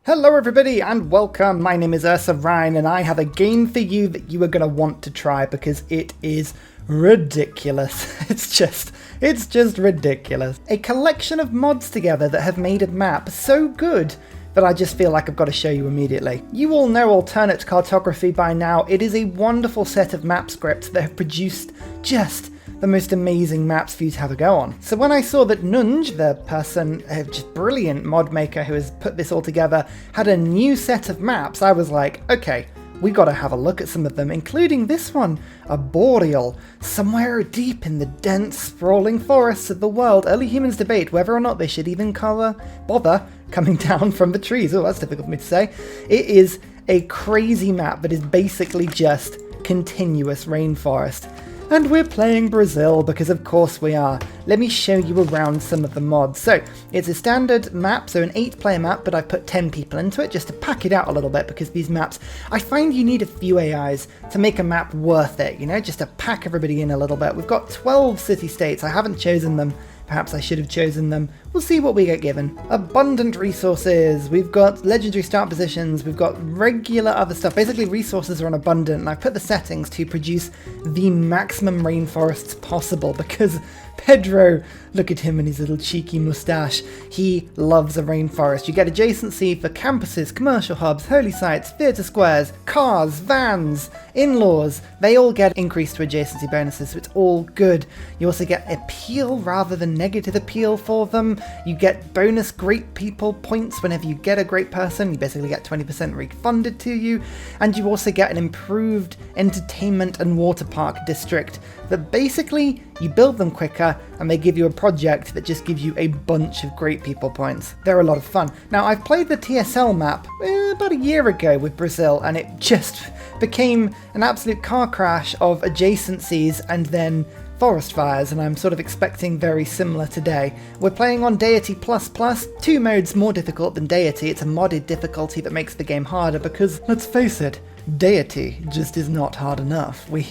Hello everybody and welcome, my name is Ursa and I have a game for you that you are going to want to try because it is ridiculous. It's just ridiculous. A collection of mods together that have made a map so good that I just feel like I've got to show you immediately. You all know alternate cartography by now. It is a wonderful set of map scripts that have produced just the most amazing maps for you to have a go on. So when I saw that Nunj, the person, just brilliant mod maker who has put this all together, had a new set of maps, I was like, okay, we gotta have a look at some of them, including this one, a boreal, somewhere deep in the dense, sprawling forests of the world. Early humans debate whether or not they should even bother coming down from the trees. Oh, that's difficult for me to say. It is a crazy map that is basically just continuous rainforest. And we're playing Brazil because of course we are. Let me show you around some of the mods. So it's a standard map, so an 8-player map, but I've put 10 people into it just to pack it out a little bit because these maps, I find you need a few AIs to make a map worth it, you know, just to pack everybody in a little bit. We've got 12 city-states. I haven't chosen them. Perhaps I should have chosen them. We'll see what we get given. Abundant resources. We've got legendary start positions. We've got regular other stuff. Basically, resources are abundant, and I've put the settings to produce the maximum rainforests possible because Pedro, look at him and his little cheeky moustache. He loves a rainforest. You get adjacency for campuses, commercial hubs, holy sites, theatre squares, cars, vans, in-laws. They all get increased to adjacency bonuses, so it's all good. You also get appeal rather than negative appeal for them. You get bonus great people points whenever you get a great person. You basically get 20% refunded to you. And you also get an improved entertainment and water park district that basically you build them quicker and they give you a project that just gives you a bunch of great people points. They're a lot of fun. Now, I've played the TSL map about a year ago with Brazil, and it just became an absolute car crash of adjacencies and then forest fires, and I'm sort of expecting very similar today. We're playing on Deity++, 2 modes more difficult than Deity. It's a modded difficulty that makes the game harder because, let's face it, Deity just is not hard enough. We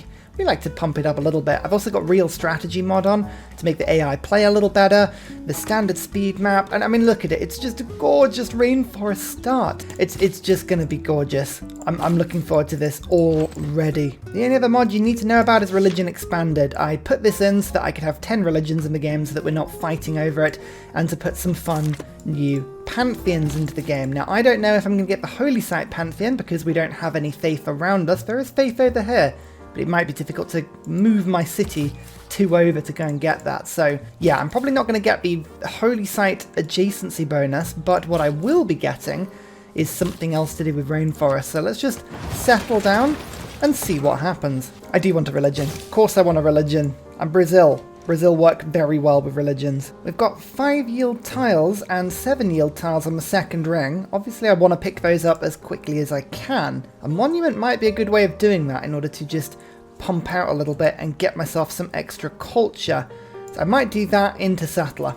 like to pump it up a little bit. I've also got real strategy mod on to make the AI play a little better, the standard speed map, and I mean, look at it. It's just a gorgeous rainforest start. It's just going to be gorgeous. I'm looking forward to this already. The only other mod you need to know about is Religion Expanded. I put this in so that I could have 10 religions in the game so that we're not fighting over it, and to put some fun new pantheons into the game. Now, I don't know if I'm going to get the Holy Site Pantheon because we don't have any faith around us. There is faith over here, but it might be difficult to move my city 2 over to go and get that. So yeah, I'm probably not going to get the Holy Site adjacency bonus, but what I will be getting is something else to do with Rainforest. So let's just settle down and see what happens. I do want a religion. Of course I want a religion. And Brazil. Brazil work very well with religions. We've got 5 yield tiles and 7 yield tiles on the second ring. Obviously I want to pick those up as quickly as I can. A monument might be a good way of doing that in order to just pump out a little bit and get myself some extra culture. So I might do that into Settler.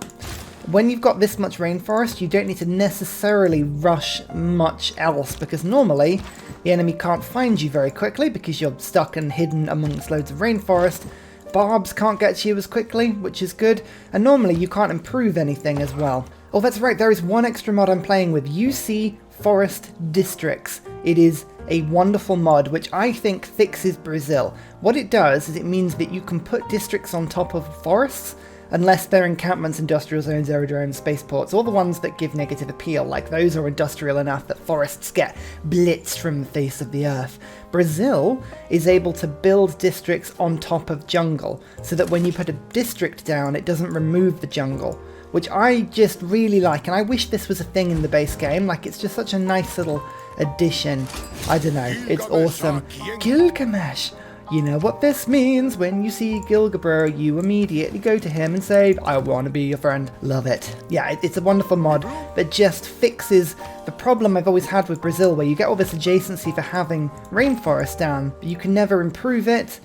When you've got this much rainforest, you don't need to necessarily rush much else because normally the enemy can't find you very quickly because you're stuck and hidden amongst loads of rainforest. Barbs can't get to you as quickly, which is good, and normally you can't improve anything as well. Oh, that's right, there is one extra mod I'm playing with, UC Forest Districts. It is a wonderful mod which I think fixes Brazil. What it does is it means that you can put districts on top of forests unless they're encampments, industrial zones, aerodromes, spaceports, all the ones that give negative appeal, like those are industrial enough that forests get blitzed from the face of the earth. Brazil is able to build districts on top of jungle, so that when you put a district down, it doesn't remove the jungle, which I just really like, and I wish this was a thing in the base game. Like, it's just such a nice little addition. I don't know, it's awesome. Gilgamesh! You know what this means. When you see Gilgamesh, you immediately go to him and say, I want to be your friend. Love it. Yeah, it's a wonderful mod that just fixes the problem I've always had with Brazil, where you get all this adjacency for having rainforest down, but you can never improve it.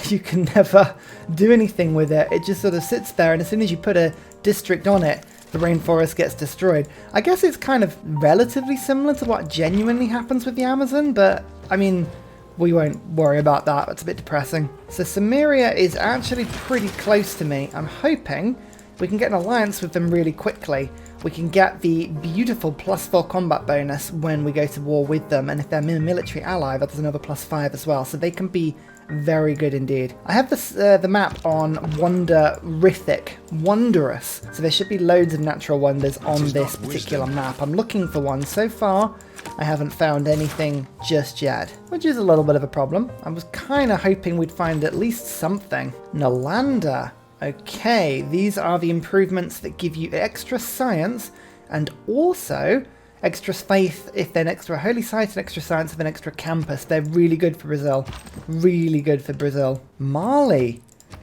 You can never do anything with it. It just sort of sits there, and as soon as you put a district on it, the rainforest gets destroyed. I guess it's kind of relatively similar to what genuinely happens with the Amazon, but I mean, we won't worry about that. It's a bit depressing. So Sumeria is actually pretty close to me. I'm hoping we can get an alliance with them really quickly. we can get the beautiful +4 combat bonus when we go to war with them, and if they're a military ally, that's another +5 as well, so they can be very good indeed. I have this, the map on Wondrous, so there should be loads of natural wonders on this particular map. I'm looking for one. So far, I haven't found anything just yet, which is a little bit of a problem. I was kind of hoping we'd find at least something. Nalanda. Okay, these are the improvements that give you extra science and also extra faith if they're next to a holy site, and extra science if an extra campus. They're really good for Brazil. Really good for Brazil. Mali.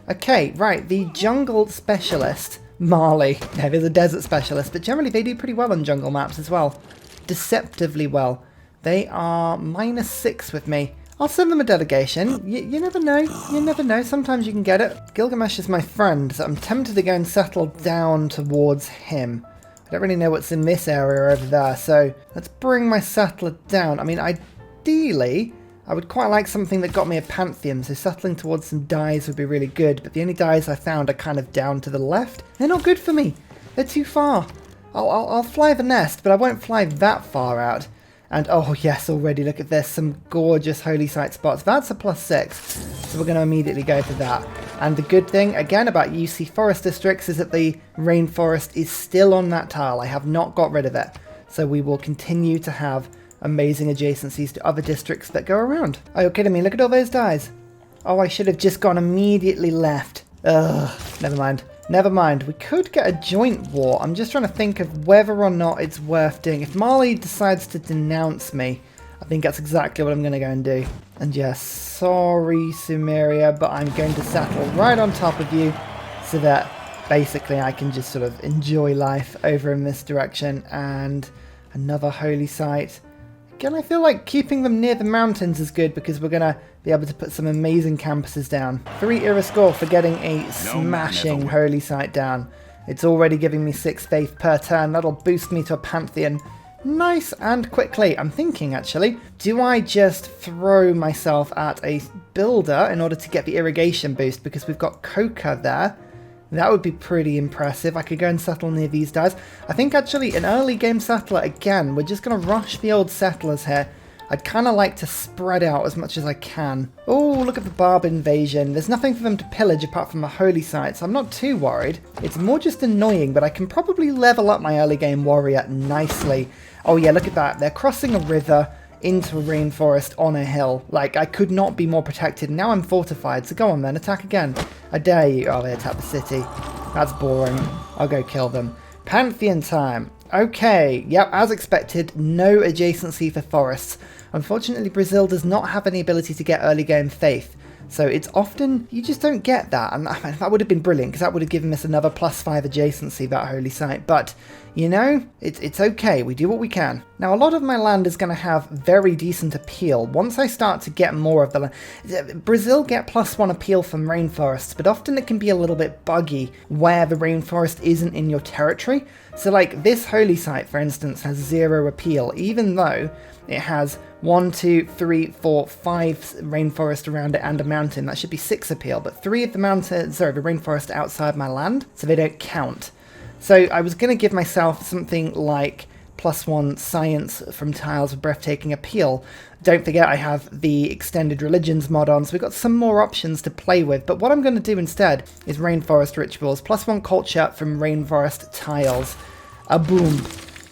Okay, right, the jungle specialist. Mali. Yeah, there's a desert specialist, but generally they do pretty well on jungle maps as well. Deceptively well. They are -6 with me. I'll send them a delegation. You never know. You never know. Sometimes you can get it. Gilgamesh is my friend, so I'm tempted to go and settle down towards him. I don't really know what's in this area over there, so let's bring my settler down. I mean, ideally, I would quite like something that got me a pantheon, so settling towards some dyes would be really good, but the only dyes I found are kind of down to the left. They're not good for me. They're too far. I'll fly the nest, but I won't fly that far out. And oh yes, already look at this, some gorgeous holy site spots. That's a +6, so we're going to immediately go for that. And the good thing, again, about UC forest districts is that the rainforest is still on that tile. I have not got rid of it. So we will continue to have amazing adjacencies to other districts that go around. Oh, you're kidding me, look at all those dyes. Oh, I should have just gone immediately left. Ugh, never mind. Never mind, we could get a joint war. I'm just trying to think of whether or not it's worth doing. If Mali decides to denounce me, I think that's exactly what I'm going to go and do. And yes, sorry Sumeria, but I'm going to settle right on top of you so that basically I can just sort of enjoy life over in this direction. And another holy site. Again, I feel like keeping them near the mountains is good because we're going to be able to put some amazing campuses down. 3 era score for getting a smashing holy site down. It's already giving me 6 faith per turn. That'll boost me to a pantheon nice and quickly. I'm thinking actually, do I just throw myself at a builder in order to get the irrigation boost because we've got coca there? That would be pretty impressive. I could go and settle near these guys. I think actually an early game settler, again, we're just going to rush the old settlers here. I'd kind of like to spread out as much as I can. Oh, look at the Barb invasion. There's nothing for them to pillage apart from a holy site, so I'm not too worried. It's more just annoying, but I can probably level up my early game warrior nicely. Oh yeah, look at that. They're crossing a river into a rainforest on a hill. Like, I could not be more protected. Now I'm fortified, so go on then, attack again. I dare you. Oh, they attack the city. That's boring. I'll go kill them. Pantheon time. Okay, yep, as expected, no adjacency for forests. Unfortunately, Brazil does not have any ability to get early game faith. So it's often, you just don't get that. And that would have been brilliant, because that would have given us another +5 adjacency, that holy site. But, you know, it's okay. We do what we can. Now, a lot of my land is going to have very decent appeal. Once I start to get more of the land... Brazil get +1 appeal from rainforests, but often it can be a little bit buggy where the rainforest isn't in your territory. So, like, this holy site, for instance, has 0 appeal, even though it has 1, 2, 3, 4, 5 rainforest around it and a mountain. That should be 6 appeal, but 3 of the mountains, sorry, the rainforest outside my land, so they don't count. So I was going to give myself something like +1 science from tiles with breathtaking appeal. Don't forget I have the extended religions mod on, so we've got some more options to play with. But what I'm going to do instead is rainforest rituals, +1 culture from rainforest tiles. A boom.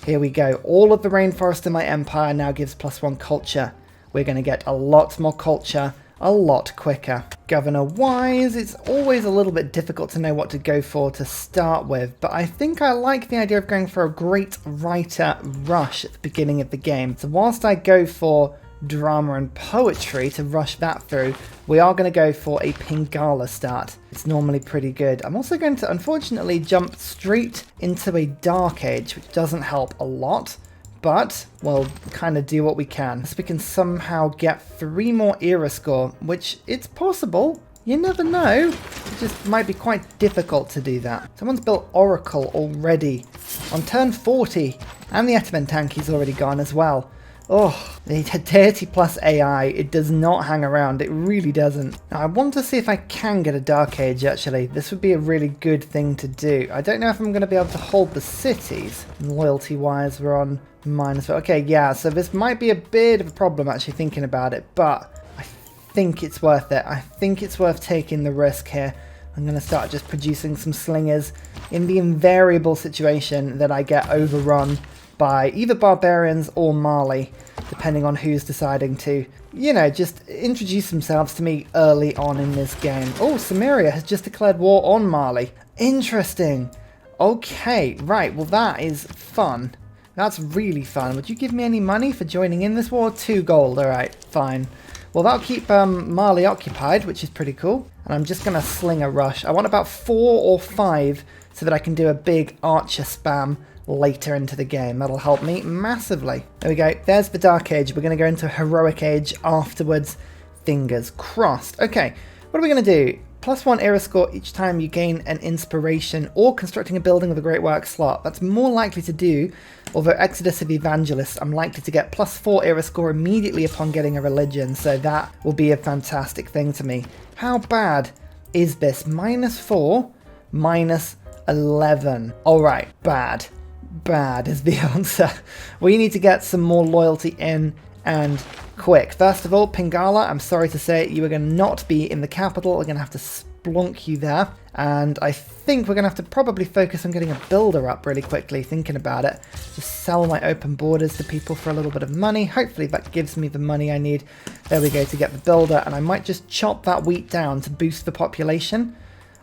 Here we go. All of the rainforest in my empire now gives +1 culture. We're going to get a lot more culture a lot quicker. Governor-wise, it's always a little bit difficult to know what to go for to start with, but I think I like the idea of going for a great writer rush at the beginning of the game. So whilst I go for drama and poetry to rush that through, we are going to go for a Pingala start. It's normally pretty good. I'm also going to unfortunately jump straight into a Dark Age, which doesn't help a lot, but we'll kind of do what we can. So we can somehow get 3 more era score, which it's possible. You never know. It just might be quite difficult to do that. Someone's built Oracle already on turn 40, and the Etterman Tanky's already gone as well. Oh, the Deity plus AI, it does not hang around. It really doesn't. Now, I want to see if I can get a Dark Age, actually. This would be a really good thing to do. I don't know if I'm going to be able to hold the cities. Loyalty-wise, we're on minus... Okay, yeah, so this might be a bit of a problem, actually, thinking about it. But I think it's worth it. I think it's worth taking the risk here. I'm going to start just producing some slingers in the invariable situation that I get overrun by either barbarians or Mali, depending on who's deciding to, you know, just introduce themselves to me early on in this game. Oh, Sumeria has just declared war on Mali. Interesting. Okay, right, well that is fun. That's really fun. Would you give me any money for joining in this war? 2 gold, alright, fine. Well, that'll keep Mali occupied, which is pretty cool. And I'm just going to sling a rush. I want about 4 or 5 so that I can do a big archer spam later into the game. That'll help me massively. There we go. There's the Dark Age. We're going to go into Heroic Age afterwards. Fingers crossed. Okay, what are we going to do? +1 era score each time you gain an inspiration or constructing a building with a great work slot. That's more likely to do, although Exodus of Evangelists, I'm likely to get +4 era score immediately upon getting a religion, so that will be a fantastic thing to me. How bad is this? -4, -11. Alright, bad. Bad is the answer. We need to get some more loyalty in and quick. First of all, Pingala, I'm sorry to say you are going to not be in the capital. We're going to have to splunk you there. And I think we're going to have to probably focus on getting a builder up really quickly, thinking about it. Just sell my open borders to people for a little bit of money. Hopefully that gives me the money I need. There we go, to get the builder. And I might just chop that wheat down to boost the population.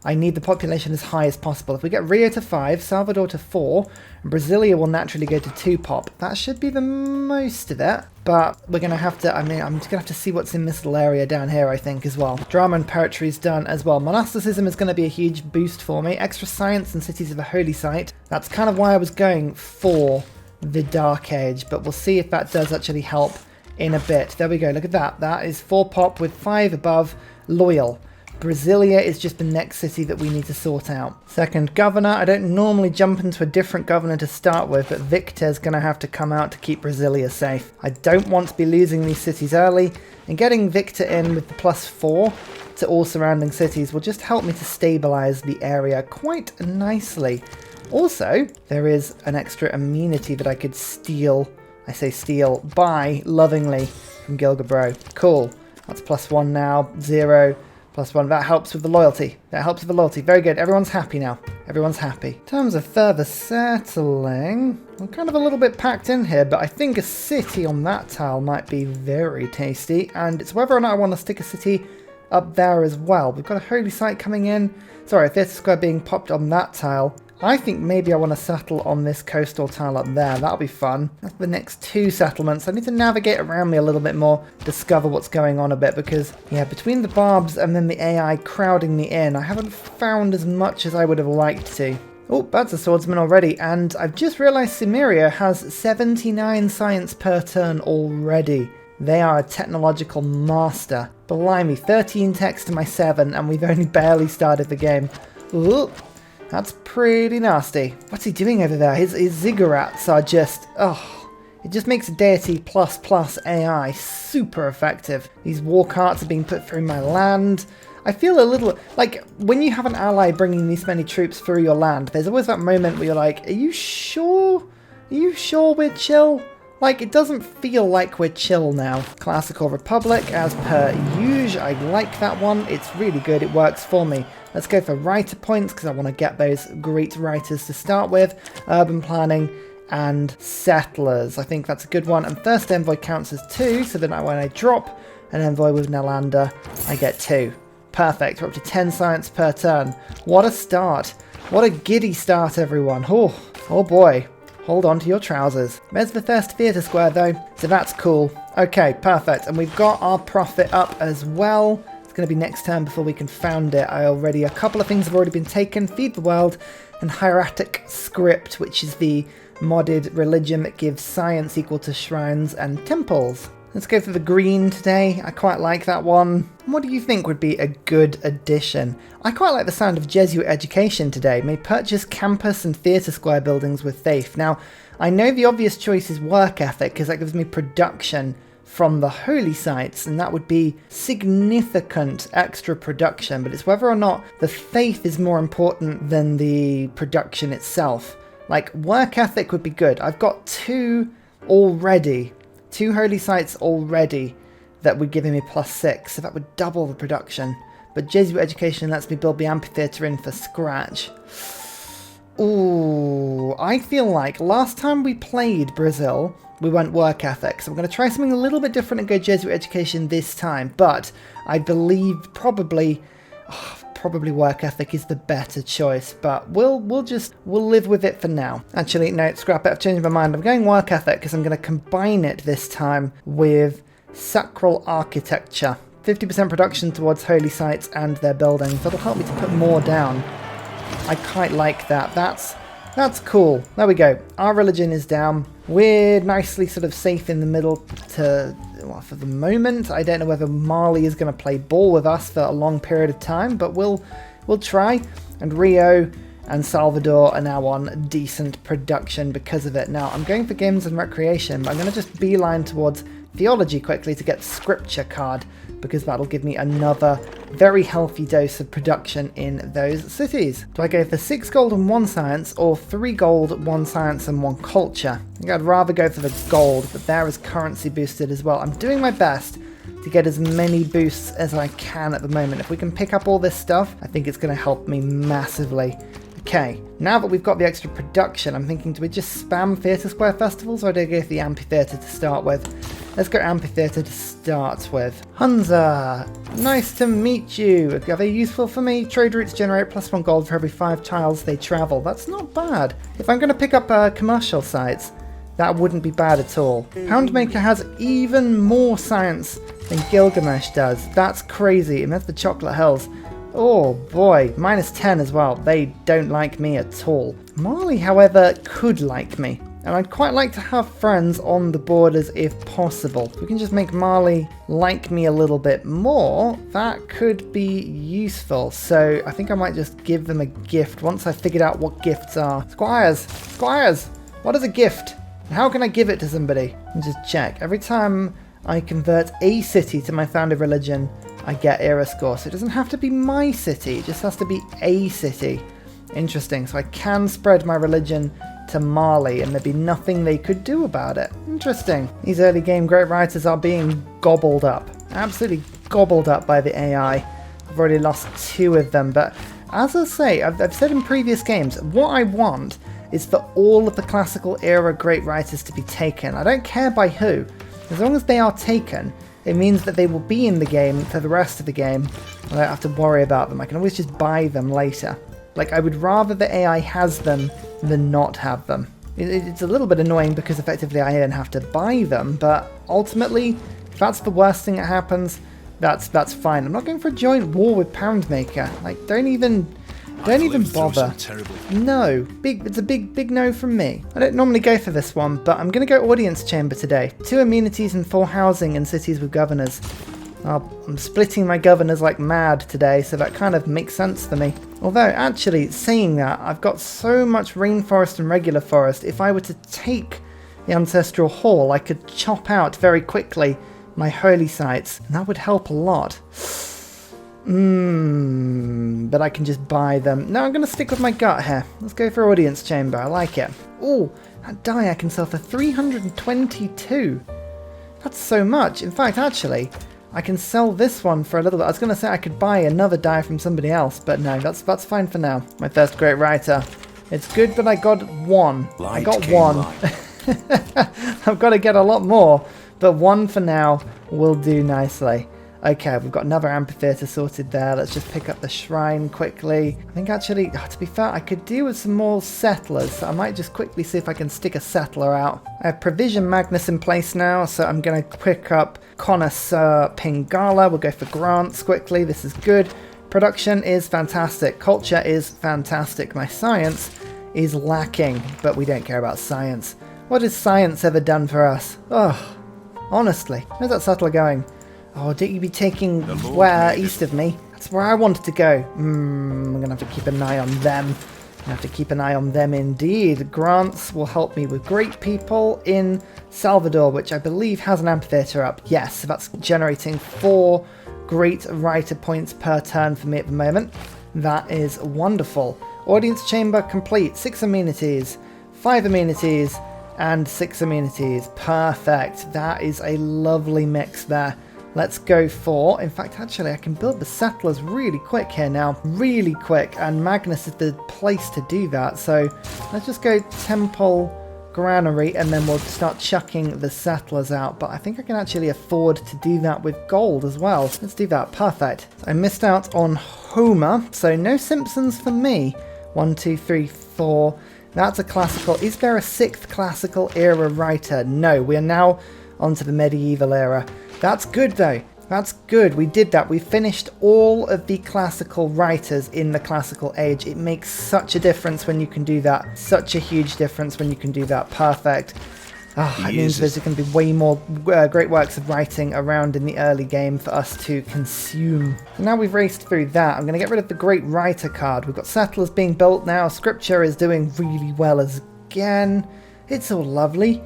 I need the population as high as possible. If we get Rio to 5, Salvador to 4, and Brasilia will naturally go to 2 pop. That should be the most of it. But we're going to have to, I'm just going to have to see what's in this little area down here, I think, as well. Drama and poetry is done as well. Monasticism is going to be a huge boost for me. Extra science and cities of a holy site. That's kind of why I was going for the Dark Age, but we'll see if that does actually help in a bit. There we go, look at that. That is 4 pop with 5 above, loyal. Brasilia is just the next city that we need to sort out. Second governor, I don't normally jump into a different governor to start with, but Victor's going to have to come out to keep Brasilia safe. I don't want to be losing these cities early, and getting Victor in with the +4 to all surrounding cities will just help me to stabilize the area quite nicely. Also, there is an extra amenity that I could steal, I say steal, buy lovingly from Gilgabro. Cool. That's +1 now, 0. +1, that helps with the loyalty. That helps with the loyalty. Very good. Everyone's happy now. Everyone's happy. In terms of further settling, we're kind of a little bit packed in here, but I think a city on that tile might be very tasty, and it's whether or not I want to stick a city up there as well. We've got a holy site coming in. Sorry, a theatre square being popped on that tile. I think maybe I want to settle on this coastal tile up there. That'll be fun. That's the next 2 settlements. I need to navigate around me a little bit more, discover what's going on a bit, because, yeah, between the barbs and then the AI crowding me in, I haven't found as much as I would have liked to. Oh, that's a swordsman already, and I've just realised Sumeria has 79 science per turn already. They are a technological master. Blimey, 13 techs to my 7, and we've only barely started the game. Ooh. That's pretty nasty. What's he doing over there? His ziggurats are just... oh, it just makes Deity ++ AI super effective. These war carts are being put through my land. I feel a little... like, when you have an ally bringing this many troops through your land, there's always that moment where you're like, are you sure? Are you sure we're chill? Like, it doesn't feel like we're chill now. Classical Republic, as per usual. I like that one. It's really good. It works for me. Let's go for writer points, because I want to get those great writers to start with. Urban planning and settlers. I think that's a good one. And first envoy counts as 2, so that when I drop an envoy with Nalanda, I get 2. Perfect. We're up to 10 science per turn. What a start. What a giddy start, everyone. Oh boy. Hold on to your trousers. There's the first theatre square though, so that's cool. Okay, perfect. And we've got our profit up as well. It's going to be next turn before we can found it. A couple of things have already been taken. Feed the World and Hieratic Script, which is the modded religion that gives science equal to shrines and temples. Let's go for the green today. I quite like that one. What do you think would be a good addition? I quite like the sound of Jesuit education today. May purchase campus and theatre square buildings with faith. Now, I know the obvious choice is work ethic, because that gives me production from the holy sites, and that would be significant extra production, but it's whether or not the faith is more important than the production itself. Like, work ethic would be good. I've got two already, 2 holy sites already that would give me +6, so that would double the production. But Jesuit education lets me build the amphitheatre in for scratch. Ooh, I feel like last time we played Brazil, we went work ethic, so I'm going to try something a little bit different and go Jesuit education this time, but I believe probably work ethic is the better choice, but we'll live with it for now. Actually, no, scrap it, I've changed my mind. I'm going work ethic because I'm going to combine it this time with sacral architecture. 50% production towards holy sites and their buildings. That'll help me to put more down. I quite like that. That's cool. There we go. Our religion is down. We're nicely sort of safe in the middle for the moment. I don't know whether Mali is going to play ball with us for a long period of time, but we'll try. And Rio and Salvador are now on decent production because of it. Now, I'm going for games and recreation, but I'm going to just beeline towards theology quickly to get scripture card, because that'll give me another very healthy dose of production in those cities. Do I go for 6 gold and 1 science, or 3 gold, 1 science and 1 culture? I think I'd rather go for the gold, but there is currency boosted as well. I'm doing my best to get as many boosts as I can at the moment. If we can pick up all this stuff, I think it's going to help me massively. Okay, now that we've got the extra production, I'm thinking, do we just spam Theatre Square festivals, or do I go for the amphitheatre to start with? Let's go amphitheatre to start with. Hunza, nice to meet you. Are they useful for me? Trade routes generate +1 gold for every 5 tiles they travel. That's not bad. If I'm going to pick up commercial sites, that wouldn't be bad at all. Poundmaker has even more science than Gilgamesh does. That's crazy, and that's the Chocolate Hills. Oh boy, -10 as well. They don't like me at all. Mali, however, could like me. And I'd quite like to have friends on the borders if possible. If we can just make Mali like me a little bit more, that could be useful. So I think I might just give them a gift once I figured out what gifts are. Squires! Squires! What is a gift? And how can I give it to somebody? And just check. Every time I convert a city to my founded religion, I get era score. So it doesn't have to be my city, it just has to be a city. Interesting. So I can spread my religion to Mali and there'd be nothing they could do about it. Interesting. These early game great writers are being gobbled up. Absolutely gobbled up by the AI. I've already lost 2 of them, but as I say, I've said in previous games, what I want is for all of the classical era great writers to be taken. I don't care by who. As long as they are taken, it means that they will be in the game for the rest of the game. I don't have to worry about them. I can always just buy them later. Like, I would rather the AI has them than not have them. It's a little bit annoying because effectively I then have to buy them, but ultimately, if that's the worst thing that happens, that's fine. I'm not going for a joint war with Poundmaker. Like, don't even bother. No, it's a big no from me. I don't normally go for this one, but I'm going to go Audience Chamber today. 2 amenities and 4 housing in cities with governors. I'm splitting my governors like mad today, so that kind of makes sense for me. Although, actually, saying that, I've got so much Rainforest and regular forest, if I were to take the Ancestral Hall, I could chop out very quickly my holy sites, and that would help a lot. But I can just buy them. No, I'm going to stick with my gut here. Let's go for Audience Chamber, I like it. Oh, that die I can sell for 322. That's so much. In fact, actually, I can sell this one for a little bit. I was going to say I could buy another die from somebody else, but no, that's fine for now. My first great writer. It's good, but I got 1. I got 1. I've got to get a lot more, but 1 for now will do nicely. Okay, we've got another amphitheatre sorted there. Let's just pick up the shrine quickly. I think actually, to be fair, I could do with some more settlers. So I might just quickly see if I can stick a settler out. I have Provision Magnus in place now, so I'm going to pick up Connoisseur Pingala. We'll go for grants quickly. This is good. Production is fantastic. Culture is fantastic. My science is lacking, but we don't care about science. What has science ever done for us? Oh, honestly. Where's that settler going? Oh, don't you be taking where east of me? That's where I wanted to go. I'm going to have to keep an eye on them. I have to keep an eye on them indeed. Grants will help me with great people in Salvador, which I believe has an amphitheatre up. Yes, so that's generating 4 great writer points per turn for me at the moment. That is wonderful. Audience chamber complete. 6 amenities, 5 amenities, and 6 amenities. Perfect. That is a lovely mix there. Let's go for, in fact, actually, I can build the settlers really quick here now. Really quick, and Magnus is the place to do that. So let's just go Temple Granary, and then we'll start chucking the settlers out. But I think I can actually afford to do that with gold as well. Let's do that. Perfect. I missed out on Homer, so no Simpsons for me. 1, 2, 3, 4. That's a classical. Is there a 6th classical era writer? No, we are now onto the medieval era. That's good though. That's good. We did that. We finished all of the classical writers in the classical age. It makes such a difference when you can do that. Such a huge difference when you can do that. Perfect. It means there's going to be way more great works of writing around in the early game for us to consume. So now we've raced through that. I'm going to get rid of the Great Writer card. We've got settlers being built now. Scripture is doing really well again. It's all lovely.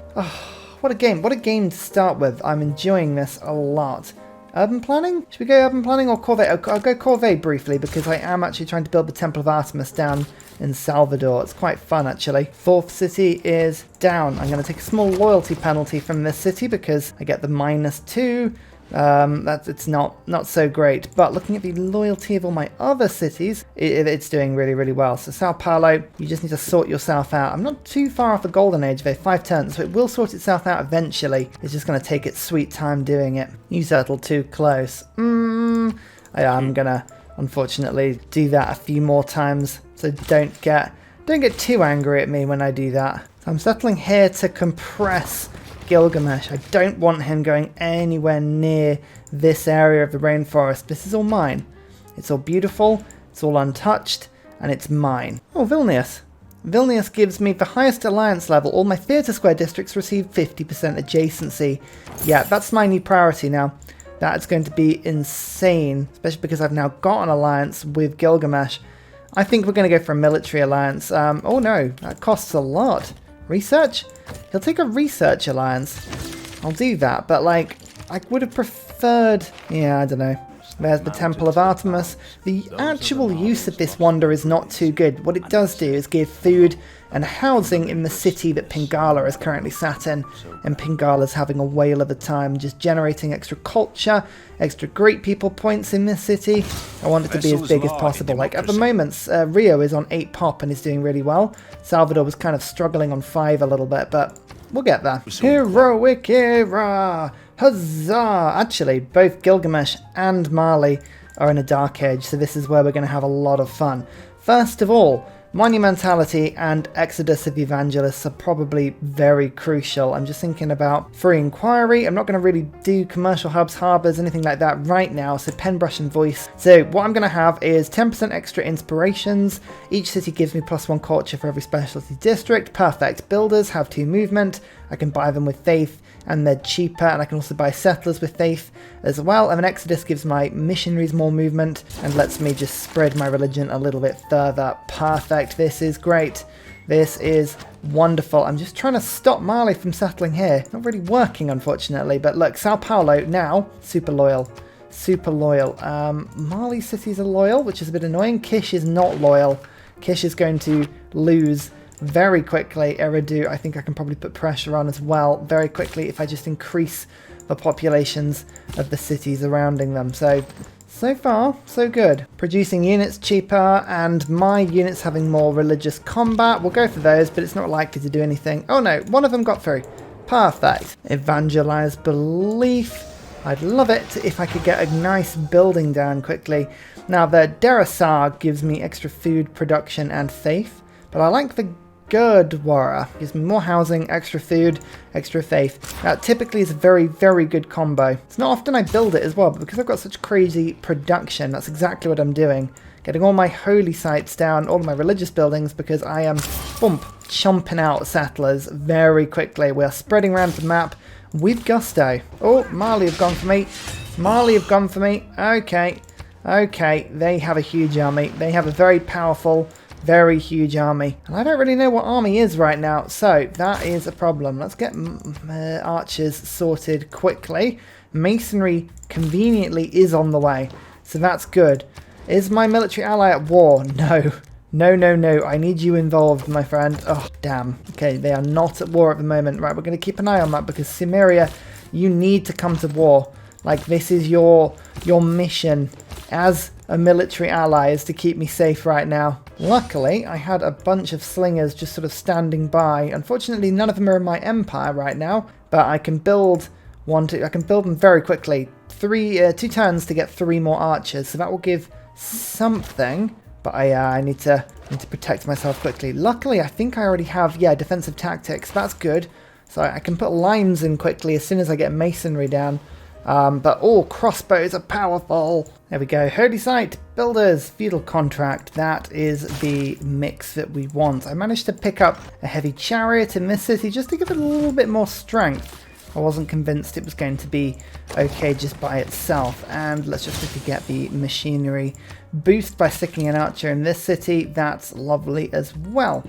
What a game. What a game to start with. I'm enjoying this a lot. Urban planning? Should we go urban planning or corvée? I'll go corvée briefly because I am actually trying to build the Temple of Artemis down in Salvador. It's quite fun actually. 4th city is down. I'm going to take a small loyalty penalty from this city because I get the -2. It's not so great, but looking at the loyalty of all my other cities, it's doing really, really well. So Sao Paulo, you just need to sort yourself out. I'm not too far off the golden age though, 5 turns, so it will sort itself out eventually. It's just going to take its sweet time doing it. You settled too close. I am going to unfortunately do that a few more times, so don't get too angry at me when I do that. So I'm settling here to compress Gilgamesh. I don't want him going anywhere near this area of the rainforest. This is all mine. It's all beautiful, it's all untouched, and it's mine. Oh, Vilnius. Vilnius gives me the highest alliance level. All my theatre square districts receive 50% adjacency. Yeah, that's my new priority now. That's going to be insane, especially because I've now got an alliance with Gilgamesh. I think we're going to go for a military alliance. Oh no, that costs a lot. Research? He'll take a research alliance. I'll do that, but like, I would have preferred... Yeah, I don't know. There's the Temple of Artemis. The actual use of this wonder is not too good. What it does do is give food and housing in the city that Pingala is currently sat in. And Pingala's having a whale of a time, just generating extra culture, extra great people points in this city. I want it to be as big as possible. Like at the moment, Rio is on 8 pop and is doing really well. Salvador was kind of struggling on 5 a little bit, but we'll get there. Heroic era! Huzzah! Actually, both Gilgamesh and Mali are in a dark age, so this is where we're going to have a lot of fun. First of all, monumentality and exodus of evangelists are probably very crucial. I'm just thinking about free inquiry. I'm not going to really do commercial hubs, harbours, anything like that right now, so pen, brush and voice. So what I'm going to have is 10% extra inspirations. Each city gives me +1 culture for every specialty district. Perfect. Builders have 2 movement. I can buy them with faith and they're cheaper, and I can also buy settlers with faith as well. And then Exodus gives my missionaries more movement and lets me just spread my religion a little bit further. Perfect. This is great. This is wonderful. I'm just trying to stop Mali from settling here. Not really working, unfortunately, but look, Sao Paulo now, super loyal. Super loyal. Mali cities are loyal, which is a bit annoying. Kish is not loyal. Kish is going to lose very quickly. Eridu, I think I can probably put pressure on as well very quickly if I just increase the populations of the cities surrounding them. So far, so good. Producing units cheaper, and my units having more religious combat. We'll go for those, but it's not likely to do anything. Oh no, one of them got through. Perfect. Evangelize belief. I'd love it if I could get a nice building down quickly. Now the Derasar gives me extra food production and faith, but I like the Gurdwara. Gives me more housing, extra food, extra faith. That typically is a very, very good combo. It's not often I build it as well, but because I've got such crazy production, that's exactly what I'm doing. Getting all my holy sites down, all of my religious buildings, because I am, boom, chomping out settlers very quickly. We are spreading around the map with gusto. Oh, Mali have gone for me. Mali have gone for me. Okay. Okay, they have a huge army. They have a very powerful Very huge army. And I don't really know what army is right now, so that is a problem. Let's get archers sorted quickly. Masonry conveniently is on the way, so that's good. Is my military ally at war? No. No, no, no. I need you involved, my friend. Oh, damn. Okay, they are not at war at the moment. Right, we're going to keep an eye on that because Sumeria, you need to come to war. Like, this is your mission as a military ally, is to keep me safe right now. Luckily, I had a bunch of slingers just sort of standing by. Unfortunately, none of them are in my empire right now, but I can build I can build them very quickly. 2 turns to get 3 more archers, so that will give something. But I need to protect myself quickly. Luckily, I think I already have, defensive tactics. That's good. So I can put lines in quickly as soon as I get masonry down. But all crossbows are powerful. There we go. Holy Site, Builders, Feudal Contract. That is the mix that we want. I managed to pick up a heavy chariot in this city just to give it a little bit more strength. I wasn't convinced it was going to be okay just by itself. And let's just quickly get the machinery boost by sticking an archer in this city. That's lovely as well.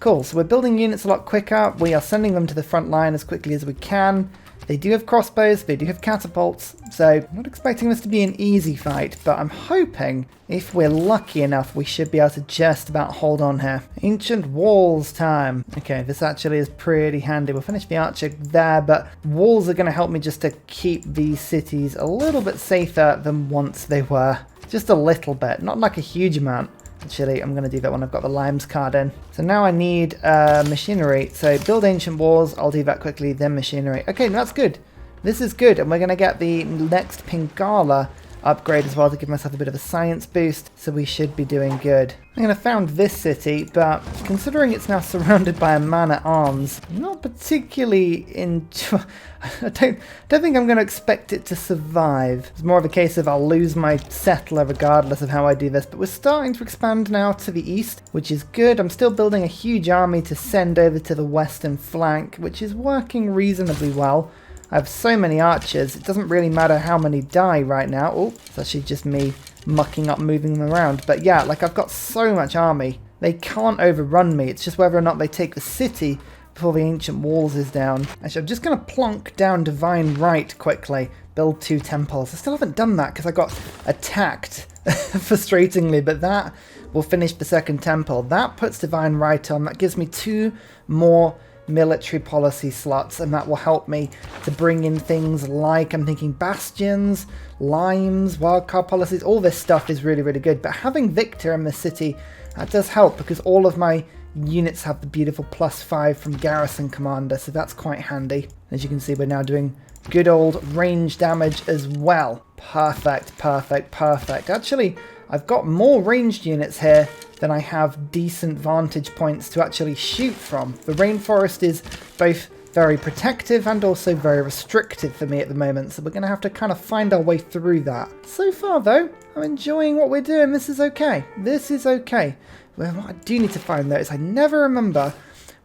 Cool, so we're building units a lot quicker. We are sending them to the front line as quickly as we can. They do have crossbows, they do have catapults, so I'm not expecting this to be an easy fight, but I'm hoping if we're lucky enough we should be able to just about hold on here. Ancient walls time. Okay, this actually is pretty handy. We'll finish the archer there, but walls are going to help me just to keep these cities a little bit safer than once they were. Just a little bit, not like a huge amount. Actually, I'm going to do that when I've got the limes card in. So now I need machinery. So build ancient walls. I'll do that quickly, then machinery. Okay, that's good. This is good. And we're going to get the next Pingala upgrade as well to give myself a bit of a science boost. So we should be doing good. I'm going to found this city, but considering it's now surrounded by a man-at-arms, I'm not particularly I don't think I'm going to expect it to survive. It's more of a case of I'll lose my settler regardless of how I do this, but we're starting to expand now to the east, which is good. I'm still building a huge army to send over to the western flank, which is working reasonably well. I have so many archers, it doesn't really matter how many die right now. Oh, it's actually just me mucking up, moving them around. But yeah, like I've got so much army. They can't overrun me. It's just whether or not they take the city before the ancient walls is down. Actually, I'm just going to plonk down Divine Right quickly. Build 2 temples. I still haven't done that because I got attacked, frustratingly. But that will finish the second temple. That puts Divine Right on. That gives me 2 more military policy slots, and that will help me to bring in things like, I'm thinking bastions, limes, wildcard policies. All this stuff is really, really good, but having Victor in the city, that does help because all of my units have the beautiful +5 from Garrison Commander, so that's quite handy. As you can see, we're now doing good old range damage as well. Perfect, perfect, perfect. Actually, I've got more ranged units here than I have decent vantage points to actually shoot from. The Rainforest is both very protective and also very restrictive for me at the moment, so we're going to have to kind of find our way through that. So far though, I'm enjoying what we're doing. This is okay. This is okay. Well, what I do need to find though is I never remember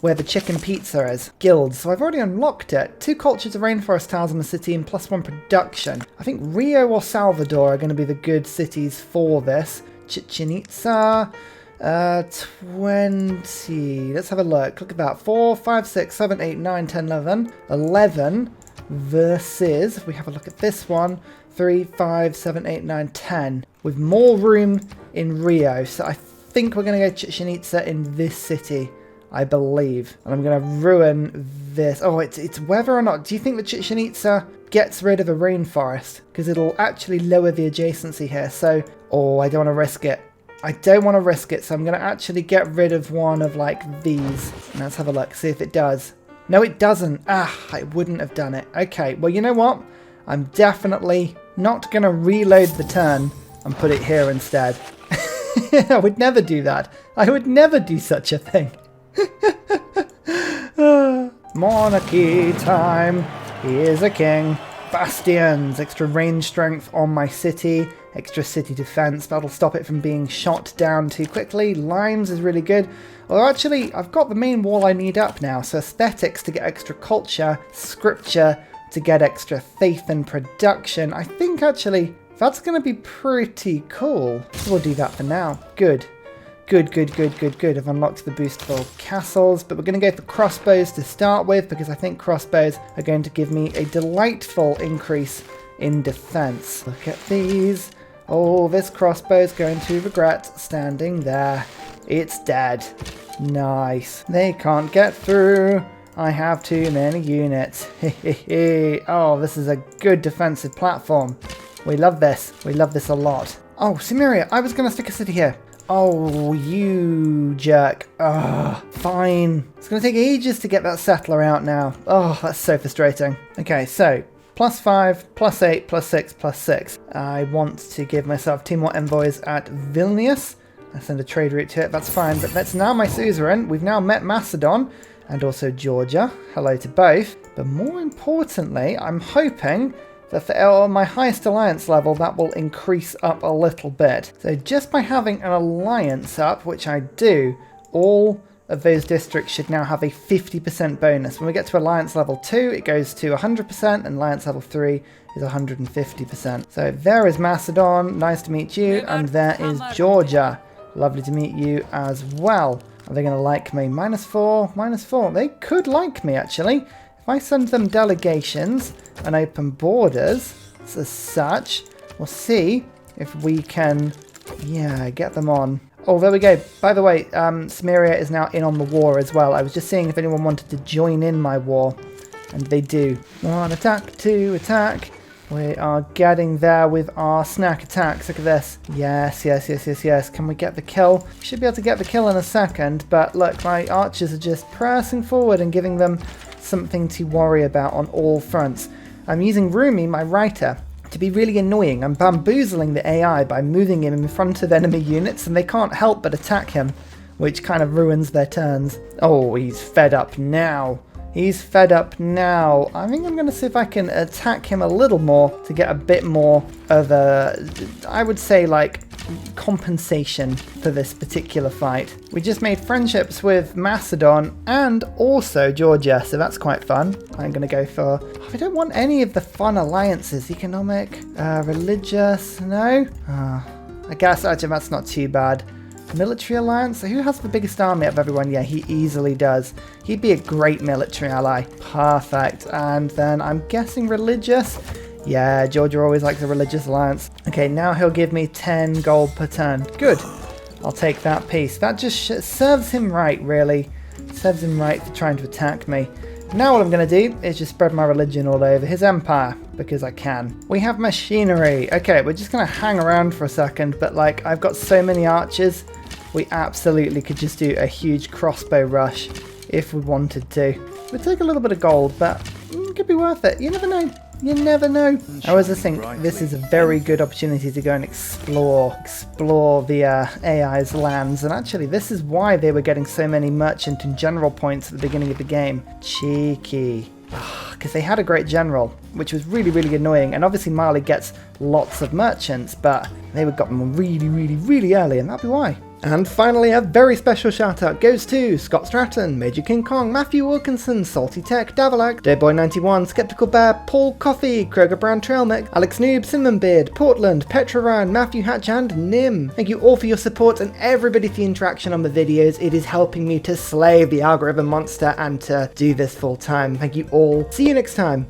where the chicken pizza is. Guilds. So I've already unlocked it. 2 cultures of rainforest tiles in the city and +1 production. I think Rio or Salvador are going to be the good cities for this. Chichen Itza, 20. Let's have a look. Look at that. 4, 5, 6, 7, 8, 9, 10, 11. 11 versus, if we have a look at this one, 3, 5, 7, 8, 9, 10. With more room in Rio. So I think we're going to go Chichen Itza in this city, I believe. And I'm going to ruin this. Oh, it's whether or not. Do you think that Chichen Itza gets rid of a rainforest? Because it'll actually lower the adjacency here. So, oh, I don't want to risk it. I don't want to risk it, so I'm going to actually get rid of one of, like, these. Let's have a look, see if it does. No, it doesn't. Ah, I wouldn't have done it. Okay, well, you know what? I'm definitely not going to reload the turn and put it here instead. I would never do that. I would never do such a thing. Monarchy time. He is a king. Bastions. Extra range strength on my city. Extra city defense. That'll stop it from being shot down too quickly. Limes is really good. Although actually, I've got the main wall I need up now. So aesthetics to get extra culture. Scripture to get extra faith and production. I think actually that's going to be pretty cool. We'll do that for now. Good. Good, good, good, good, good. I've unlocked the boostable castles, but we're going to go for crossbows to start with because I think crossbows are going to give me a delightful increase in defense. Look at these. Oh, this crossbow is going to regret standing there. It's dead. Nice. They can't get through. I have too many units. Oh, this is a good defensive platform. We love this. We love this a lot. Oh, Sumeria, I was going to stick a city here. Oh, you jerk. Oh, fine. It's going to take ages to get that settler out now. Oh, that's so frustrating. Okay, so +5, +8, +6, +6. I want to give myself 2 more envoys at Vilnius. I send a trade route to it, that's fine. But that's now my suzerain. We've now met Macedon and also Georgia. Hello to both. But more importantly, I'm hoping that for my highest alliance level, that will increase up a little bit. So just by having an alliance up, which I do, all of those districts should now have a 50% bonus. When we get to alliance level 2, it goes to 100%, and alliance level 3 is 150%. So there is Macedon, nice to meet you, and there is Georgia. Lovely to meet you as well. Are they going to like me? -4, -4. They could like me, actually. If I send them delegations and open borders as such, we'll see if we can, yeah, get them on. Oh, there we go. By the way, Sumeria is now in on the war as well. I was just seeing if anyone wanted to join in my war, and they do. 1 attack, 2 attack. We are getting there with our snack attacks. Look at this. Yes, yes, yes, yes, yes. Can we get the kill? We should be able to get the kill in a second, but look, my archers are just pressing forward and giving them something to worry about on all fronts. I'm using Rumi, my writer, to be really annoying. I'm bamboozling the AI by moving him in front of enemy units, and they can't help but attack him, which kind of ruins their turns. Oh, he's fed up now. He's fed up now. I think I'm going to see if I can attack him a little more to get a bit more of a, I would say, like, compensation for this particular fight. We just made friendships with Macedon and also Georgia, so that's quite fun. I'm going to go for, I don't want any of the fun alliances. Economic, religious, no? I guess actually that's not too bad. Military alliance? So who has the biggest army of everyone? Yeah, he easily does. He'd be a great military ally. Perfect. And then I'm guessing religious. Yeah, Georgia always likes a religious alliance. Okay, now he'll give me 10 gold per turn. Good. I'll take that piece. That just serves him right, really. Serves him right for trying to attack me. Now what I'm going to do is just spread my religion all over his empire, because I can. We have machinery. Okay, we're just going to hang around for a second, but like, I've got so many archers, we absolutely could just do a huge crossbow rush if we wanted to. We'd take a little bit of gold, but it could be worth it. You never know. You never know. I always think this is a very good opportunity to go and explore the AI's lands. And actually, this is why they were getting so many merchant and general points at the beginning of the game. Cheeky. Because they had a great general, which was really, really annoying. And obviously Mali gets lots of merchants, but they got them really, really, really early, and that'd be why. And finally, a very special shout out goes to Scott Stratton, Major King Kong, Matthew Wilkinson, Salty Tech, Davalak, Deadboy91, Skeptical Bear, Paul Coffey, Kroger Brown Trailmix, Alex Noob, Cinnamon Beard, Portland, Petra Ryan, Matthew Hatch, and Nim. Thank you all for your support and everybody for the interaction on the videos. It is helping me to slay the algorithm monster and to do this full time. Thank you all. See you next time.